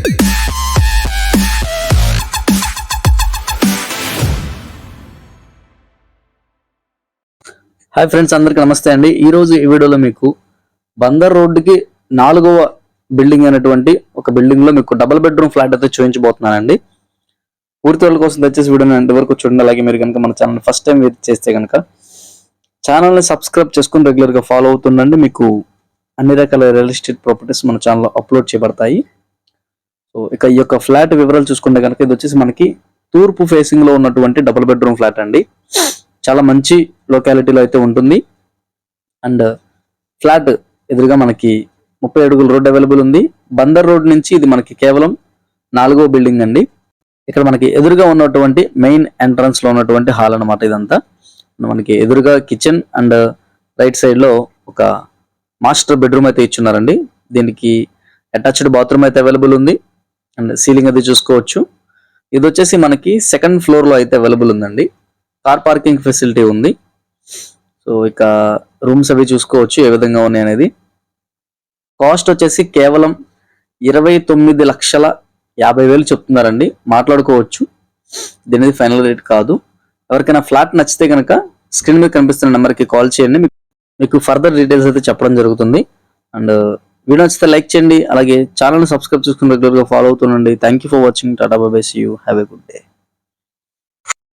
Hi friends, అందరికీ నమస్తే అండి. ఈరోజు ఈ వీడియోలో మీకు బందర్ రోడ్డుకి 4వ బిల్డింగ్ అయినటువంటి ఒక బిల్డింగ్ లో మీకు డబుల్ బెడ్రూమ్ ఫ్లాట్ అయితే చూపించబోతున్నానండి. పూర్తి వాళ్ళ కోసం దయచేసి వీడియోని ఎంతవరకు చూడండి. అలాగే మీరు కనుక మన ఛానల్ ఫస్ట్ టైం విజిట్ చేస్తే కనుక ఛానల్ని సబ్స్క్రైబ్ చేసుకుని రెగ్యులర్గా ఫాలో అవుతుండండి. మీకు అన్ని రకాల రియల్ ఎస్టేట్ ప్రాపర్టీస్ మన ఛానల్లో అప్లోడ్ చేయబడతాయి. సో ఇక ఈ యొక్క ఫ్లాట్ వివరాలు చూసుకుంటే కనుక ఇది వచ్చేసి మనకి తూర్పు ఫేసింగ్ లో ఉన్నటువంటి డబుల్ బెడ్రూమ్ ఫ్లాట్ అండి. చాలా మంచి లొకాలిటీలో అయితే ఉంటుంది. అండ్ ఫ్లాట్ ఎదురుగా మనకి 30 అడుగుల రోడ్ అవైలబుల్ ఉంది. బందర్ రోడ్ నుంచి ఇది మనకి కేవలం 4వ బిల్డింగ్ అండి. ఇక్కడ మనకి ఎదురుగా ఉన్నటువంటి మెయిన్ ఎంట్రన్స్ లో ఉన్నటువంటి హాల్ అన్నమాట. ఇదంతా మనకి ఎదురుగా కిచెన్ అండ్ రైట్ సైడ్ లో ఒక మాస్టర్ బెడ్రూమ్ అయితే ఇచ్చున్నారండి. దీనికి అటాచ్డ్ బాత్రూమ్ అయితే అవైలబుల్ ఉంది. అండ్ సీలింగ్ అది చూసుకోవచ్చు. ఇది వచ్చేసి మనకి సెకండ్ ఫ్లోర్ లో అయితే అవైలబుల్ ఉందండి. కార్ పార్కింగ్ ఫెసిలిటీ ఉంది. సో ఇక రూమ్స్ అవి చూసుకోవచ్చు ఏ విధంగా ఉన్నాయి అనేది. కాస్ట్ వచ్చేసి కేవలం 29,50,000 చెప్తున్నారండి. మాట్లాడుకోవచ్చు, దీనిది ఫైనల్ రేట్ కాదు. ఎవరికైనా ఫ్లాట్ నచ్చితే కనుక స్క్రీన్ మీద కనిపిస్తున్న నెంబర్కి కాల్ చేయండి. మీకు ఫర్దర్ డీటెయిల్స్ అయితే చెప్పడం జరుగుతుంది. అండ్ వీడియో నచ్చితే లైక్ చేయండి. అలాగే ఛానల్ని సబ్స్క్రైబ్ చేసుకుని రెగ్యులర్గా ఫాలో అవుతుండండి. Thank you for watching. Tata bye bye, see you, have a good day.